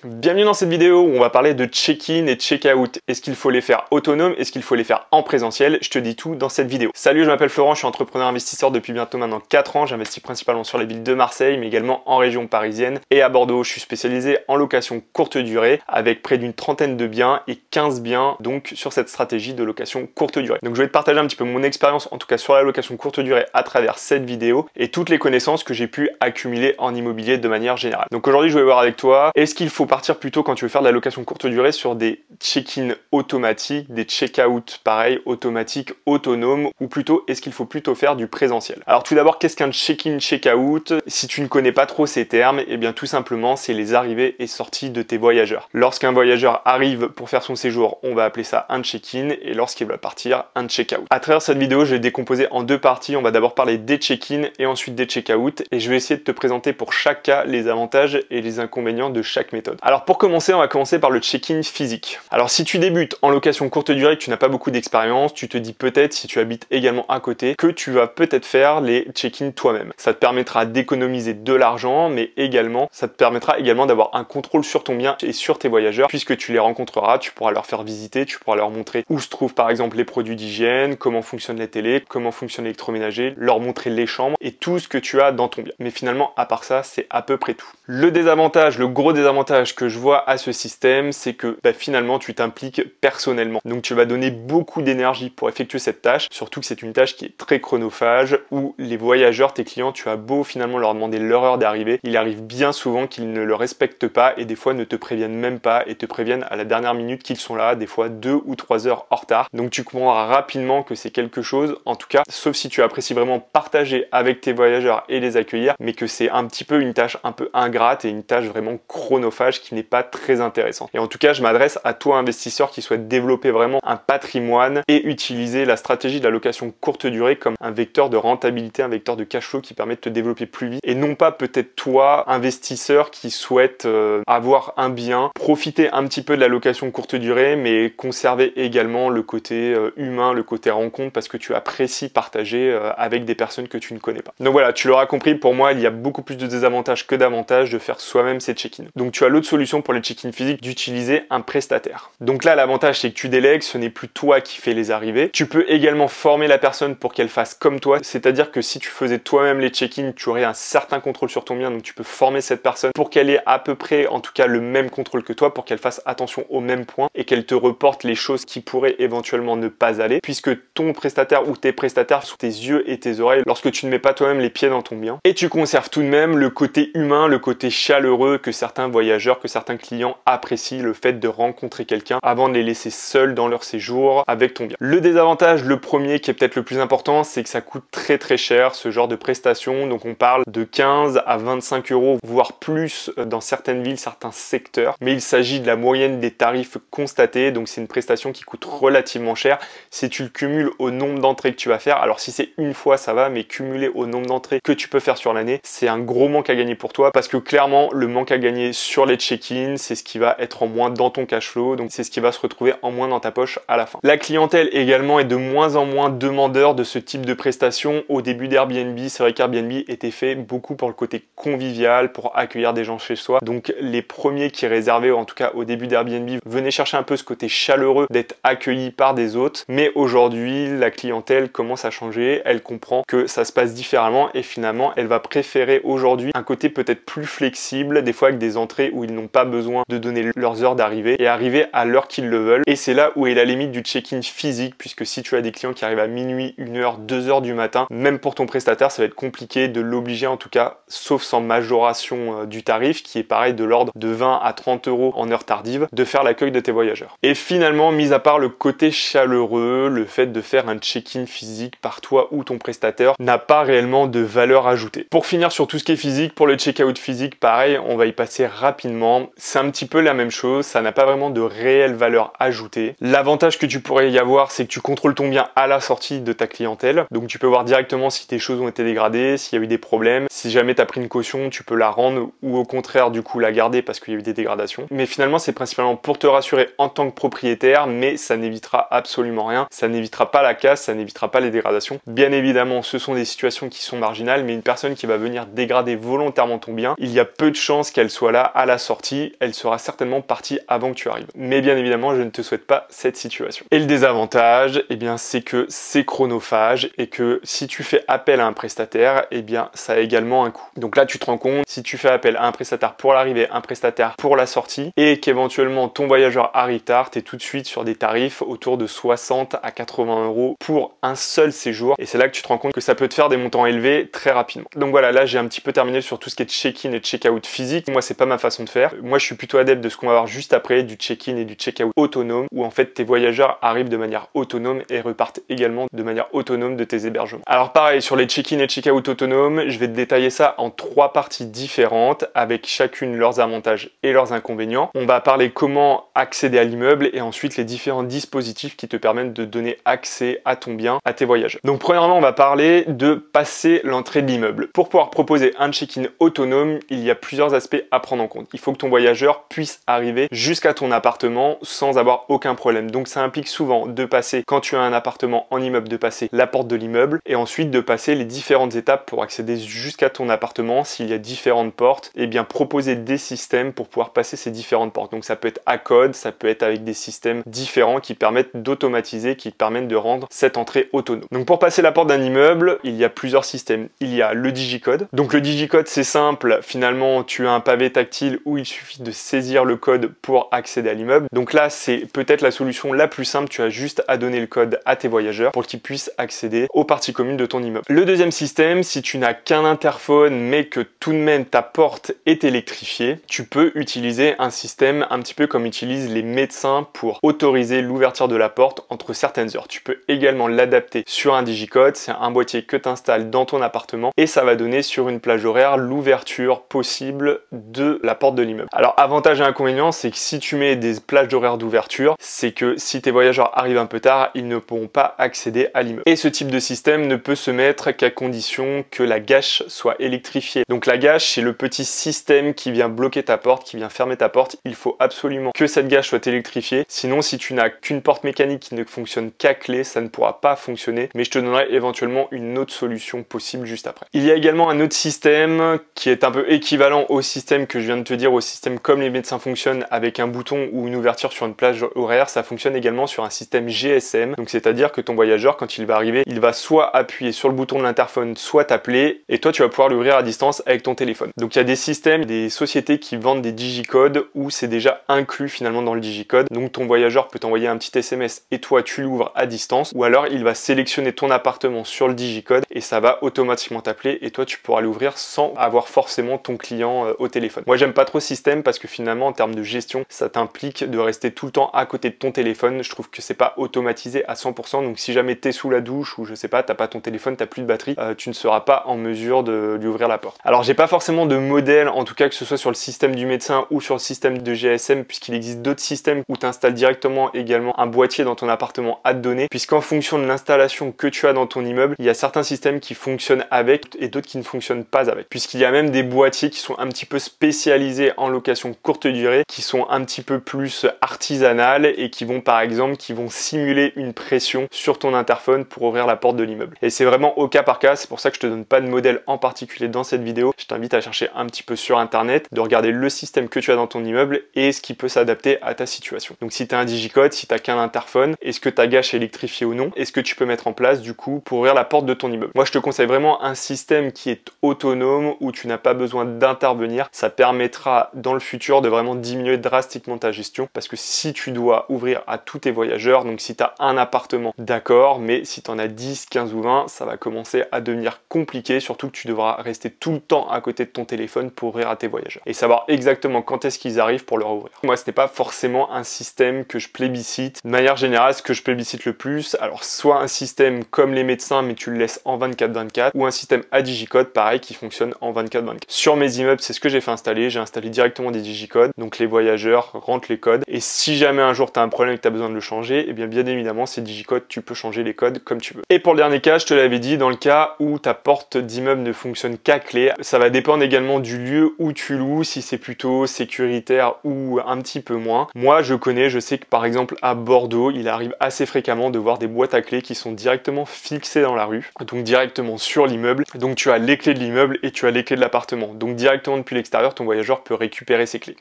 Bienvenue dans cette vidéo où on va parler de check-in et check-out. Est-ce qu'il faut les faire autonomes? Est-ce qu'il faut les faire en présentiel? Je te dis tout dans cette vidéo. Salut, je m'appelle Florent, je suis entrepreneur investisseur depuis bientôt maintenant 4 ans. J'investis principalement sur les villes de Marseille, mais également en région parisienne et à Bordeaux. Je suis spécialisé en location courte durée avec près d'une trentaine de biens et 15 biens donc sur cette stratégie de location courte durée. Donc je vais te partager un petit peu mon expérience en tout cas sur la location courte durée à travers cette vidéo et toutes les connaissances que j'ai pu accumuler en immobilier de manière générale. Donc aujourd'hui, je vais voir avec toi, est-ce qu'il faut partir plutôt quand tu veux faire de la location courte durée sur des check-in automatiques, des check-out pareil, automatiques, autonomes, ou plutôt est-ce qu'il faut plutôt faire du présentiel? Alors tout d'abord, qu'est-ce qu'un check-in, check-out? Si tu ne connais pas trop ces termes, eh bien tout simplement c'est les arrivées et sorties de tes voyageurs. Lorsqu'un voyageur arrive pour faire son séjour, on va appeler ça un check-in, et lorsqu'il va partir, un check-out. À travers cette vidéo, je vais décomposer en deux parties. On va d'abord parler des check-in et ensuite des check-out, et je vais essayer de te présenter pour chaque cas les avantages et les inconvénients de chaque méthode. Alors pour commencer, on va commencer par le check-in physique. Alors si tu débutes en location courte durée et que tu n'as pas beaucoup d'expérience, tu te dis peut-être, si tu habites également à côté, que tu vas peut-être faire les check-in toi-même. Ça te permettra d'économiser de l'argent, mais également, ça te permettra également d'avoir un contrôle sur ton bien et sur tes voyageurs, puisque tu les rencontreras, tu pourras leur faire visiter, tu pourras leur montrer où se trouvent par exemple les produits d'hygiène, comment fonctionnent les télés, comment fonctionne l'électroménager, leur montrer les chambres et tout ce que tu as dans ton bien. Mais finalement, à part ça, c'est à peu près tout. Le désavantage, le gros désavantage que je vois à ce système, c'est que finalement tu t'impliques personnellement. Donc tu vas donner beaucoup d'énergie pour effectuer cette tâche, surtout que c'est une tâche qui est très chronophage, où les voyageurs, tes clients, tu as beau finalement leur demander leur heure d'arrivée, il arrive bien souvent qu'ils ne le respectent pas et des fois ne te préviennent même pas et te préviennent à la dernière minute qu'ils sont là, des fois 2 ou 3 heures en retard. Donc tu comprendras rapidement que c'est quelque chose, en tout cas, sauf si tu apprécies vraiment partager avec tes voyageurs et les accueillir, mais que c'est un petit peu une tâche un peu ingrate et une tâche vraiment chronophage qui n'est pas très intéressante. Et en tout cas, je m'adresse à toi investisseur qui souhaite développer vraiment un patrimoine et utiliser la stratégie de la location courte durée comme un vecteur de rentabilité, un vecteur de cash flow qui permet de te développer plus vite, et non pas peut-être toi, investisseur qui souhaite avoir un bien, profiter un petit peu de la location courte durée, mais conserver également le côté humain, le côté rencontre, parce que tu apprécies partager avec des personnes que tu ne connais pas. Donc voilà, tu l'auras compris, pour moi, il y a beaucoup plus de désavantages que d'avantages de faire soi-même ces check-in. Donc tu as l'autre solution pour les check-in physiques d'utiliser un prestataire. Donc là, l'avantage, c'est que tu délègues, ce n'est plus toi qui fais les arrivées. Tu peux également former la personne pour qu'elle fasse comme toi, c'est-à-dire que si tu faisais toi-même les check-in, tu aurais un certain contrôle sur ton bien, donc tu peux former cette personne pour qu'elle ait à peu près, en tout cas, le même contrôle que toi, pour qu'elle fasse attention au même point et qu'elle te reporte les choses qui pourraient éventuellement ne pas aller, puisque ton prestataire ou tes prestataires sont tes yeux et tes oreilles lorsque tu ne mets pas toi-même les pieds dans ton bien. Et tu conserves tout de même le côté humain, le côté chaleureux que certains voyageurs, que certains clients apprécient, le fait de rencontrer quelqu'un avant de les laisser seuls dans leur séjour avec ton bien. Le désavantage, le premier qui est peut-être le plus important, c'est que ça coûte très très cher ce genre de prestation. Donc on parle de 15 à 25 euros, voire plus dans certaines villes, certains secteurs. Mais il s'agit de la moyenne des tarifs constatés. Donc c'est une prestation qui coûte relativement cher. Si tu le cumules au nombre d'entrées que tu vas faire, alors si c'est une fois ça va, mais cumulé au nombre d'entrées que tu peux faire sur l'année, c'est un gros manque à gagner pour toi, parce que clairement le manque à gagner sur les check-in, c'est ce qui va être en moins dans ton cash flow, donc c'est ce qui va se retrouver en moins dans ta poche à la fin. La clientèle également est de moins en moins demandeur de ce type de prestation. Au début d'Airbnb, c'est vrai qu'Airbnb était fait beaucoup pour le côté convivial, pour accueillir des gens chez soi, donc les premiers qui réservaient, en tout cas au début d'Airbnb, venaient chercher un peu ce côté chaleureux d'être accueillis par des hôtes, mais aujourd'hui la clientèle commence à changer, elle comprend que ça se passe différemment et finalement elle va préférer aujourd'hui un côté peut-être plus flexible, des fois avec des entrées où ils n'ont pas besoin de donner leurs heures d'arrivée et arriver à l'heure qu'ils le veulent. Et c'est là où est la limite du check-in physique, puisque si tu as des clients qui arrivent à minuit, 1h, 2h du matin, même pour ton prestataire, ça va être compliqué de l'obliger, en tout cas, sauf sans majoration du tarif, qui est pareil de l'ordre de 20 à 30 euros en heure tardive, de faire l'accueil de tes voyageurs. Et finalement, mis à part le côté chaleureux, le fait de faire un check-in physique par toi ou ton prestataire n'a pas réellement de valeur ajoutée. Pour finir sur tout ce qui est physique, pour le check-out physique, pareil, on va y passer rapidement. C'est un petit peu la même chose, ça n'a pas vraiment de réelle valeur ajoutée. L'avantage que tu pourrais y avoir, c'est que tu contrôles ton bien à la sortie de ta clientèle. Donc tu peux voir directement si tes choses ont été dégradées, s'il y a eu des problèmes. Si jamais tu as pris une caution, tu peux la rendre ou au contraire du coup la garder parce qu'il y a eu des dégradations. Mais finalement, c'est principalement pour te rassurer en tant que propriétaire, mais ça n'évitera absolument rien. Ça n'évitera pas la casse, ça n'évitera pas les dégradations. Bien évidemment, ce sont des situations qui sont marginales, mais une personne qui va venir dégrader volontairement ton bien, il y a peu de chances qu'elle soit là à la sortie sortie, elle sera certainement partie avant que tu arrives. Mais bien évidemment, je ne te souhaite pas cette situation. Et le désavantage, eh bien, c'est que c'est chronophage et que si tu fais appel à un prestataire, eh bien, ça a également un coût. Donc là, tu te rends compte, si tu fais appel à un prestataire pour l'arrivée, un prestataire pour la sortie et qu'éventuellement ton voyageur arrive tard, tu es tout de suite sur des tarifs autour de 60 à 80 € pour un seul séjour. Et c'est là que tu te rends compte que ça peut te faire des montants élevés très rapidement. Donc voilà, là, j'ai un petit peu terminé sur tout ce qui est check-in et check-out physique. Moi, c'est pas ma façon de faire. Moi, je suis plutôt adepte de ce qu'on va voir juste après, du check-in et du check-out autonome, où en fait, tes voyageurs arrivent de manière autonome et repartent également de manière autonome de tes hébergements. Alors pareil, sur les check-in et check-out autonomes, je vais te détailler ça en 3 parties différentes, avec chacune leurs avantages et leurs inconvénients. On va parler comment accéder à l'immeuble et ensuite les différents dispositifs qui te permettent de donner accès à ton bien, à tes voyageurs. Donc premièrement, on va parler de passer l'entrée de l'immeuble. Pour pouvoir proposer un check-in autonome, il y a plusieurs aspects à prendre en compte. Il faut que ton voyageur puisse arriver jusqu'à ton appartement sans avoir aucun problème. Donc ça implique souvent de passer, quand tu as un appartement en immeuble, de passer la porte de l'immeuble et ensuite de passer les différentes étapes pour accéder jusqu'à ton appartement. S'il y a différentes portes, et bien proposer des systèmes pour pouvoir passer ces différentes portes. Donc ça peut être à code, ça peut être avec des systèmes différents qui permettent d'automatiser, qui permettent de rendre cette entrée autonome. Donc pour passer la porte d'un immeuble, il y a plusieurs systèmes. Il y a le digicode. Donc le digicode, c'est simple. Finalement, tu as un pavé tactile où il suffit de saisir le code pour accéder à l'immeuble. Donc là, c'est peut-être la solution la plus simple. Tu as juste à donner le code à tes voyageurs pour qu'ils puissent accéder aux parties communes de ton immeuble. Le deuxième système, si tu n'as qu'un interphone mais que tout de même ta porte est électrifiée, tu peux utiliser un système un petit peu comme utilisent les médecins pour autoriser l'ouverture de la porte entre certaines heures. Tu peux également l'adapter sur un digicode. C'est un boîtier que tu installes dans ton appartement et ça va donner sur une plage horaire l'ouverture possible de la porte de l'immeuble. Alors avantage et inconvénient, c'est que si tu mets des plages d'horaire d'ouverture, c'est que si tes voyageurs arrivent un peu tard, ils ne pourront pas accéder à l'immeuble. Et ce type de système ne peut se mettre qu'à condition que la gâche soit électrifiée. Donc la gâche, c'est le petit système qui vient bloquer ta porte, qui vient fermer ta porte. Il faut absolument que cette gâche soit électrifiée. Sinon, si tu n'as qu'une porte mécanique qui ne fonctionne qu'à clé, ça ne pourra pas fonctionner. Mais je te donnerai éventuellement une autre solution possible juste après. Il y a également un autre système qui est un peu équivalent au système que je viens de te dire, au système comme les médecins fonctionnent avec un bouton ou une ouverture sur une plage horaire. Ça fonctionne également sur un système GSM. Donc c'est-à-dire que ton voyageur, quand il va arriver, il va soit appuyer sur le bouton de l'interphone, soit t'appeler et toi tu vas pouvoir l'ouvrir à distance avec ton téléphone. Donc il y a des systèmes, des sociétés qui vendent des digicodes où c'est déjà inclus finalement dans le digicode. Donc ton voyageur peut t'envoyer un petit SMS et toi tu l'ouvres à distance, ou alors il va sélectionner ton appartement sur le digicode et ça va automatiquement t'appeler et toi tu pourras l'ouvrir sans avoir forcément ton client au téléphone. Moi j'aime pas trop ce système parce que finalement en termes de gestion ça t'implique de rester tout le temps à côté de ton téléphone. Je trouve que c'est pas automatisé à 100%. Donc si jamais t'es sous la douche ou je sais pas, t'as pas ton téléphone, t'as plus de batterie, tu ne seras pas en mesure de lui ouvrir la porte. Alors j'ai pas forcément de modèle, en tout cas que ce soit sur le système du médecin ou sur le système de GSM, puisqu'il existe d'autres systèmes où tu installes directement également un boîtier dans ton appartement à te donner, puisqu'en fonction de l'installation que tu as dans ton immeuble, il y a certains systèmes qui fonctionnent avec et d'autres qui ne fonctionnent pas avec, puisqu'il y a même des boîtiers qui sont un petit peu spécialisés en location courte durée, qui sont un petit peu plus artisanales et qui vont par exemple simuler une pression sur ton interphone pour ouvrir la porte de l'immeuble. Et c'est vraiment au cas par cas, c'est pour ça que je te donne pas de modèle en particulier dans cette vidéo. Je t'invite à chercher un petit peu sur internet, de regarder le système que tu as dans ton immeuble et ce qui peut s'adapter à ta situation. Donc si tu as un digicode, si tu n'as qu'un interphone, est-ce que ta gâche est électrifiée ou non? Est-ce que tu peux mettre en place du coup pour ouvrir la porte de ton immeuble? Moi je te conseille vraiment un système qui est autonome où tu n'as pas besoin d'intervenir. Ça permettra dans le futur de vraiment diminuer drastiquement ta gestion, parce que si tu dois ouvrir à tous tes voyageurs, donc si tu as un appartement, d'accord, mais si tu en as 10, 15 ou 20, ça va commencer à devenir compliqué, surtout que tu devras rester tout le temps à côté de ton téléphone pour ouvrir à tes voyageurs et savoir exactement quand est-ce qu'ils arrivent pour leur ouvrir. Moi ce n'est pas forcément un système que je plébiscite. De manière générale, ce que je plébiscite le plus, alors soit un système comme les médecins mais tu le laisses en 24/24, ou un système à digicode pareil qui fonctionne en 24/24. Sur mes immeubles, c'est ce que j'ai fait installer, j'ai installé directement des digicodes, donc les voyageurs rentrent les codes et si jamais un jour tu as un problème et que tu as besoin de le changer, et bien évidemment ces digicodes tu peux changer les codes comme tu veux. Et pour le dernier cas, je te l'avais dit, dans le cas où ta porte d'immeuble ne fonctionne qu'à clé, ça va dépendre également du lieu où tu loues, si c'est plutôt sécuritaire ou un petit peu moins. Moi je sais que par exemple à Bordeaux, il arrive assez fréquemment de voir des boîtes à clés qui sont directement fixées dans la rue, donc directement sur l'immeuble. Donc tu as les clés de l'immeuble et tu as les clés de l'appartement. Donc directement depuis l'extérieur, ton voyageur peut peut récupérer ses clés.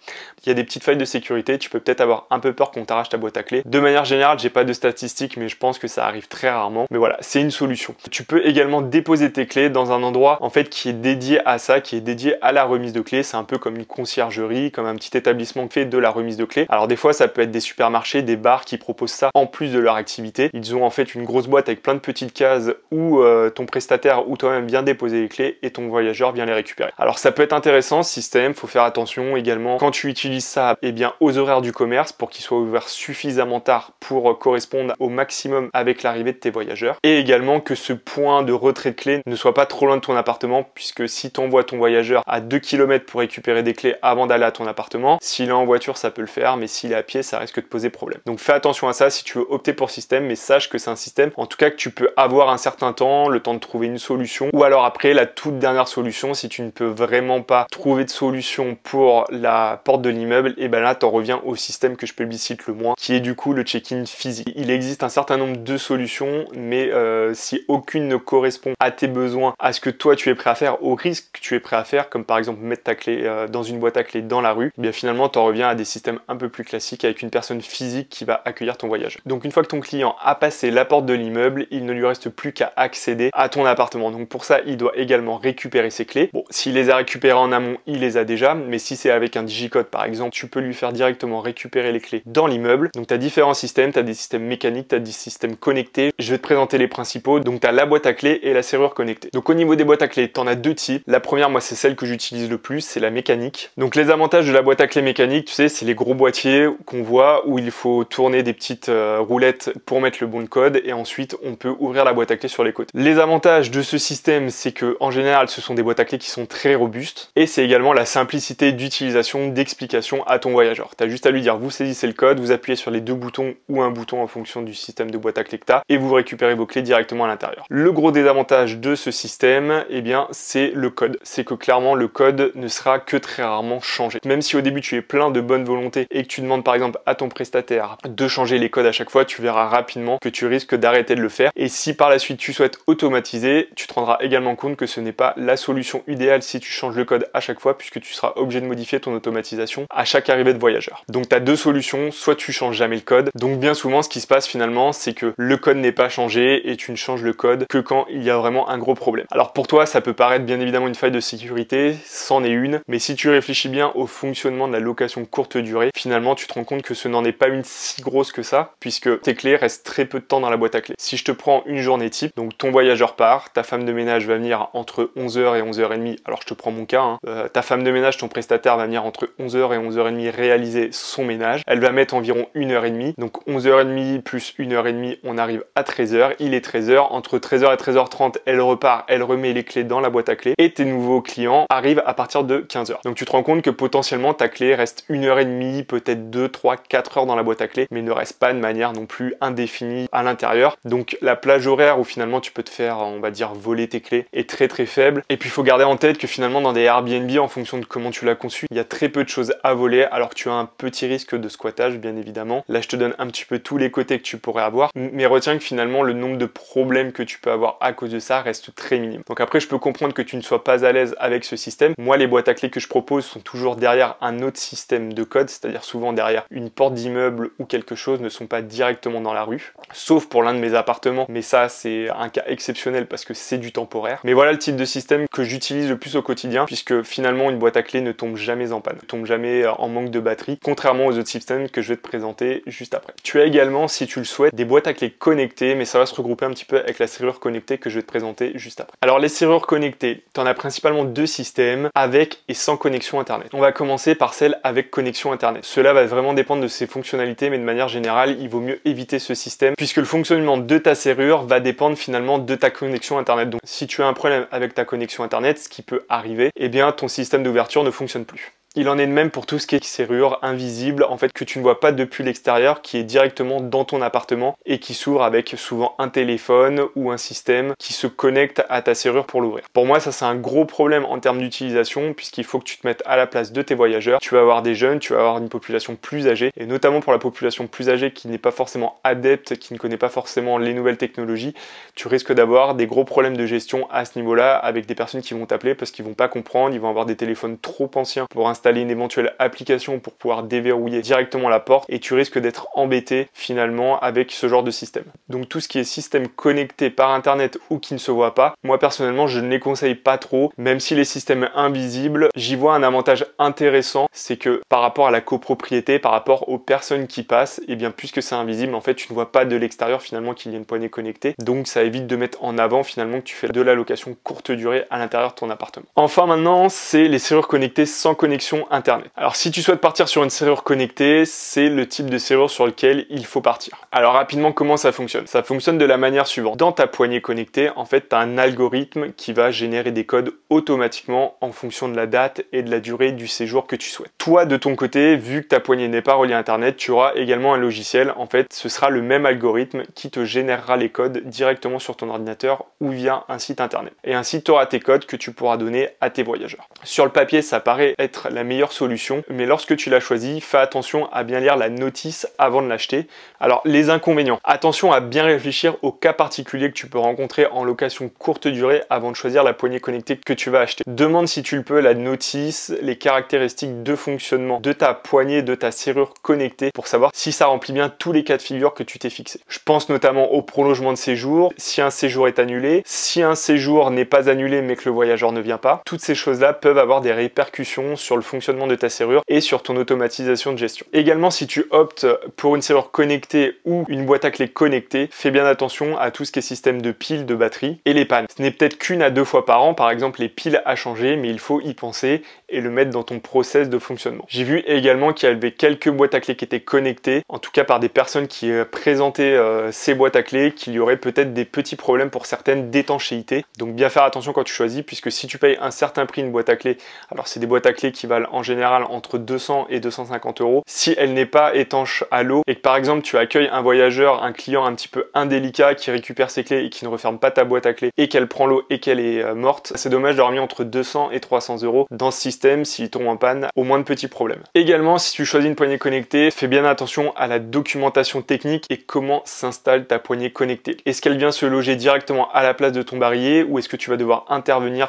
Il y a des petites failles de sécurité, tu peux peut-être avoir un peu peur qu'on t'arrache ta boîte à clés. De manière générale, j'ai pas de statistiques, mais je pense que ça arrive très rarement. Mais voilà, c'est une solution. Tu peux également déposer tes clés dans un endroit en fait qui est dédié à ça, qui est dédié à la remise de clés. C'est un peu comme une conciergerie, comme un petit établissement qui fait de la remise de clés. Alors des fois, ça peut être des supermarchés, des bars qui proposent ça en plus de leur activité. Ils ont en fait une grosse boîte avec plein de petites cases où ton prestataire ou toi-même vient déposer les clés et ton voyageur vient les récupérer. Alors ça peut être intéressant ce système, faut faire attention également quand tu utilises ça aux horaires du commerce pour qu'ils soient ouverts suffisamment tard pour correspondre au maximum avec l'arrivée de tes voyageurs, et également que ce point de retrait de clés ne soit pas trop loin de ton appartement, puisque si tu envoies ton voyageur à 2 km pour récupérer des clés avant d'aller à ton appartement, s'il est en voiture ça peut le faire, mais s'il est à pied ça risque de poser problème. Donc fais attention à ça si tu veux opter pour ce système, mais sache que c'est un système en tout cas que tu peux avoir un certain temps, le temps de trouver une solution, ou alors après la toute dernière solution, si tu ne peux vraiment pas trouver de solution pour la porte de l'immeuble, et ben là t'en reviens au système que je plébiscite le moins, qui est du coup le check-in physique. Il existe un certain nombre de solutions, mais si aucune ne correspond à tes besoins, à ce que toi tu es prêt à faire, au risque que tu es prêt à faire, comme par exemple mettre ta clé dans une boîte à clés dans la rue, et bien finalement t'en reviens à des systèmes un peu plus classiques avec une personne physique qui va accueillir ton voyage. Donc une fois que ton client a passé la porte de l'immeuble, il ne lui reste plus qu'à accéder à ton appartement. Donc pour ça, il doit également récupérer ses clés. Bon, s'il les a récupérées en amont, il les a déjà, mais si c'est avec un digicode par exemple, tu peux lui faire directement récupérer les clés dans l'immeuble. Donc tu as différents systèmes, tu as des systèmes mécaniques, tu as des systèmes connectés. Je vais te présenter les principaux. Donc tu as la boîte à clés et la serrure connectée. Donc au niveau des boîtes à clés, tu en as deux types. La première, moi c'est celle que j'utilise le plus, c'est la mécanique. Donc les avantages de la boîte à clés mécanique, tu sais, c'est les gros boîtiers qu'on voit où il faut tourner des petites roulettes pour mettre le bon code et ensuite on peut ouvrir la boîte à clés sur les côtés. Les avantages de ce système, c'est que en général ce sont des boîtes à clés qui sont très robustes et c'est également la simplicité d'utilisation, d'explication à ton voyageur. Tu as juste à lui dire, vous saisissez le code, vous appuyez sur les deux boutons ou un bouton en fonction du système de boîte à clés que tu as et vous récupérez vos clés directement à l'intérieur. Le gros désavantage de ce système, eh bien c'est le code. C'est que clairement le code ne sera que très rarement changé. Même si au début tu es plein de bonne volonté et que tu demandes par exemple à ton prestataire de changer les codes à chaque fois, tu verras rapidement que tu risques d'arrêter de le faire. Et si par la suite tu souhaites automatiser, tu te rendras également compte que ce n'est pas la solution idéale si tu changes le code à chaque fois, puisque tu seras obligé de modifier ton automatisation à chaque arrivée de voyageur. Donc tu as deux solutions, soit tu changes jamais le code. Donc bien souvent ce qui se passe finalement, c'est que le code n'est pas changé et tu ne changes le code que quand il y a vraiment un gros problème. Alors pour toi ça peut paraître bien évidemment une faille de sécurité, c'en est une, mais si tu réfléchis bien au fonctionnement de la location courte durée, finalement tu te rends compte que ce n'en est pas une si grosse que ça, puisque tes clés restent très peu de temps dans la boîte à clés. Si je te prends une journée type, donc ton voyageur part, ta femme de ménage va venir entre 11h et 11h30, alors je te prends mon cas, ta femme de ménage, ton prestataire va venir entre 11h et 11h30 réaliser son ménage, elle va mettre environ 1h30, donc 11h30 plus 1h30, on arrive à 13h, il est 13h, entre 13h et 13h30, elle repart, elle remet les clés dans la boîte à clés, et tes nouveaux clients arrivent à partir de 15h. Donc tu te rends compte que potentiellement ta clé reste 1h30, peut-être 2, 3, 4 heures dans la boîte à clés, mais ne reste pas de manière non plus indéfinie à l'intérieur. Donc la plage horaire où finalement tu peux te faire, on va dire, voler tes clés est très très faible. Et puis il faut garder en tête que finalement dans des Airbnb, en fonction de comment tu l'as conçu, il y a très peu de choses à voler, alors que tu as un petit risque de squattage bien évidemment. Là je te donne un petit peu tous les côtés que tu pourrais avoir, mais retiens que finalement le nombre de problèmes que tu peux avoir à cause de ça reste très minime. Donc après je peux comprendre que tu ne sois pas à l'aise avec ce système. Moi les boîtes à clés que je propose sont toujours derrière un autre système de code, c'est-à-dire souvent derrière une porte d'immeuble ou quelque chose, ne sont pas directement dans la rue, sauf pour l'un de mes appartements, mais ça c'est un cas exceptionnel parce que c'est du temporaire. Mais voilà le type de système que j'utilise le plus au quotidien, puisque finalement une boîte à clés ne tombe jamais en panne, ne tombe jamais en manque de batterie, contrairement aux autres systèmes que je vais te présenter juste après. Tu as également, si tu le souhaites, des boîtes à clés connectées, mais ça va se regrouper un petit peu avec la serrure connectée que je vais te présenter juste après. Alors les serrures connectées, tu en as principalement deux systèmes, avec et sans connexion internet. On va commencer par celle avec connexion internet. Cela va vraiment dépendre de ses fonctionnalités, mais de manière générale, il vaut mieux éviter ce système, puisque le fonctionnement de ta serrure va dépendre finalement de ta connexion internet. Donc si tu as un problème avec ta connexion internet, ce qui peut arriver, eh bien ton système d'ouverture ne fonctionne plus. Il en est de même pour tout ce qui est serrure invisible, en fait que tu ne vois pas depuis l'extérieur, qui est directement dans ton appartement et qui s'ouvre avec souvent un téléphone ou un système qui se connecte à ta serrure pour l'ouvrir. Pour moi ça c'est un gros problème en termes d'utilisation, puisqu'il faut que tu te mettes à la place de tes voyageurs. Tu vas avoir des jeunes, tu vas avoir une population plus âgée, et notamment pour la population plus âgée qui n'est pas forcément adepte, qui ne connaît pas forcément les nouvelles technologies, tu risques d'avoir des gros problèmes de gestion à ce niveau-là avec des personnes qui vont t'appeler parce qu'ils vont pas comprendre, ils vont avoir des téléphones trop anciens pour installer installer une éventuelle application pour pouvoir déverrouiller directement la porte et tu risques d'être embêté finalement avec ce genre de système. Donc tout ce qui est système connecté par internet ou qui ne se voit pas, moi personnellement je ne les conseille pas trop, même si les systèmes invisibles, j'y vois un avantage intéressant, c'est que par rapport à la copropriété, par rapport aux personnes qui passent, et bien puisque c'est invisible, en fait tu ne vois pas de l'extérieur finalement qu'il y a une poignée connectée, donc ça évite de mettre en avant finalement que tu fais de la location courte durée à l'intérieur de ton appartement. Enfin maintenant, c'est les serrures connectées sans connexion internet. Alors si tu souhaites partir sur une serrure connectée, c'est le type de serrure sur lequel il faut partir. Alors rapidement, comment ça fonctionne? Ça fonctionne de la manière suivante. Dans ta poignée connectée, en fait, tu as un algorithme qui va générer des codes automatiquement en fonction de la date et de la durée du séjour que tu souhaites. Toi, de ton côté, vu que ta poignée n'est pas reliée à internet, tu auras également un logiciel. En fait, ce sera le même algorithme qui te générera les codes directement sur ton ordinateur ou via un site internet. Et ainsi, tu auras tes codes que tu pourras donner à tes voyageurs. Sur le papier, ça paraît être la meilleure solution, mais lorsque tu l'as choisi, fais attention à bien lire la notice avant de l'acheter. Alors, les inconvénients. Attention à bien réfléchir aux cas particuliers que tu peux rencontrer en location courte durée avant de choisir la poignée connectée que tu vas acheter. Demande si tu le peux la notice, les caractéristiques de fonctionnement de ta poignée, de ta serrure connectée pour savoir si ça remplit bien tous les cas de figure que tu t'es fixé. Je pense notamment au prolongement de séjour, si un séjour est annulé, si un séjour n'est pas annulé mais que le voyageur ne vient pas. Toutes ces choses-là peuvent avoir des répercussions sur le fonctionnement de ta serrure et sur ton automatisation de gestion. Également, si tu optes pour une serrure connectée ou une boîte à clés connectée, fais bien attention à tout ce qui est système de piles, de batterie et les pannes. Ce n'est peut-être qu'une à deux fois par an, par exemple les piles à changer, mais il faut y penser et le mettre dans ton process de fonctionnement. J'ai vu également qu'il y avait quelques boîtes à clés qui étaient connectées, en tout cas par des personnes qui présentaient ces boîtes à clés, qu'il y aurait peut-être des petits problèmes pour certaines d'étanchéité. Donc bien faire attention quand tu choisis, puisque si tu payes un certain prix une boîte à clés, alors c'est des boîtes à clés qui valent en général entre 200 et 250 €. Si elle n'est pas étanche à l'eau et que par exemple tu accueilles un voyageur, un client un petit peu indélicat qui récupère ses clés et qui ne referme pas ta boîte à clés et qu'elle prend l'eau et qu'elle est morte, c'est dommage d'avoir mis entre 200 et 300 € dans ce système s'il tombe en panne, au moins de petits problèmes. Également, si tu choisis une poignée connectée, fais bien attention à la documentation technique et comment s'installe ta poignée connectée. Est-ce qu'elle vient se loger directement à la place de ton barillet ou est-ce que tu vas devoir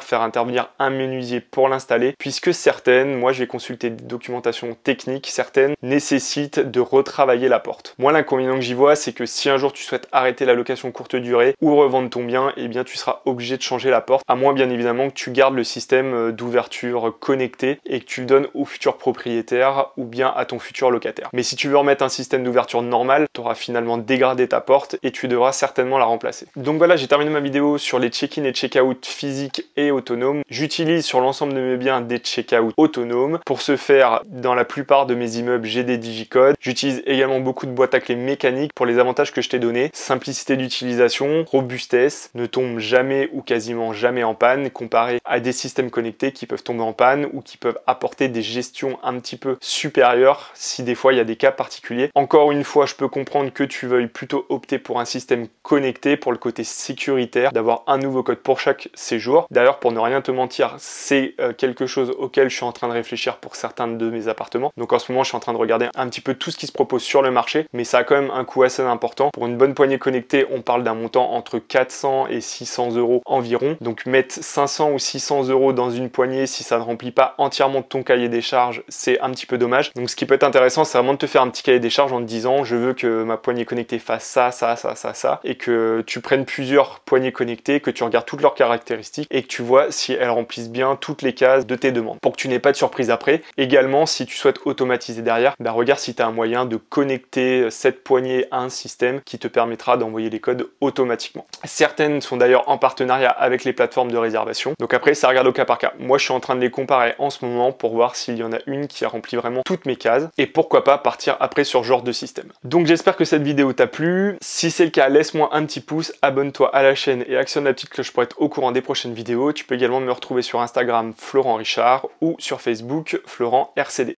faire intervenir un menuisier pour l'installer, puisque certaines, moi j'ai consulté des documentations techniques, certaines nécessitent de retravailler la porte. Moi l'inconvénient que j'y vois, c'est que si un jour tu souhaites arrêter la location courte durée ou revendre ton bien, eh bien tu seras obligé de changer la porte, à moins bien évidemment que tu gardes le système d'ouverture connecté et que tu le donnes au futur propriétaire ou bien à ton futur locataire. Mais si tu veux remettre un système d'ouverture normal, tu auras finalement dégradé ta porte et tu devras certainement la remplacer. Donc voilà, j'ai terminé ma vidéo sur les check-in et check-out physiques et autonomes. J'utilise sur l'ensemble de mes biens des check-out autonomes. Pour ce faire, dans la plupart de mes immeubles, j'ai des digicodes. J'utilise également beaucoup de boîtes à clés mécaniques pour les avantages que je t'ai donnés. Simplicité d'utilisation, robustesse, ne tombe jamais ou quasiment jamais en panne comparé à des systèmes connectés qui peuvent tomber en panne ou qui peuvent apporter des gestions un petit peu supérieures si des fois il y a des cas particuliers. Encore une fois, je peux comprendre que tu veuilles plutôt opter pour un système connecté pour le côté sécuritaire, d'avoir un nouveau code pour chaque séjour. D'ailleurs, pour ne rien te mentir, c'est quelque chose auquel je suis en train de réfléchir pour certains de mes appartements. Donc en ce moment, je suis en train de regarder un petit peu tout ce qui se propose sur le marché, mais ça a quand même un coût assez important. Pour une bonne poignée connectée, on parle d'un montant entre 400 et 600 € environ. Donc mettre 500 ou 600 € dans une poignée si ça ne remplit pas entièrement ton cahier des charges, c'est un petit peu dommage. Donc ce qui peut être intéressant, c'est vraiment de te faire un petit cahier des charges en te disant je veux que ma poignée connectée fasse ça, ça, ça, ça, ça, et que tu prennes plusieurs poignées connectées, que tu regardes toutes leurs caractéristiques et que tu vois si elles remplissent bien toutes les cases de tes demandes pour que tu n'aies pas de surprise après. Également, si tu souhaites automatiser derrière, regarde si tu as un moyen de connecter cette poignée à un système qui te permettra d'envoyer les codes automatiquement. Certaines sont d'ailleurs en partenariat avec les plateformes de réservation. Donc après, ça regarde au cas par cas. Moi, je suis en train de les comparer en ce moment pour voir s'il y en a une qui remplit vraiment toutes mes cases et pourquoi pas partir après sur ce genre de système. Donc j'espère que cette vidéo t'a plu. Si c'est le cas, laisse-moi un petit pouce, abonne-toi à la chaîne et actionne la petite cloche pour être au courant des prochaines vidéos. Tu peux également me retrouver sur Instagram Florent Richard ou sur Facebook Florent RCD.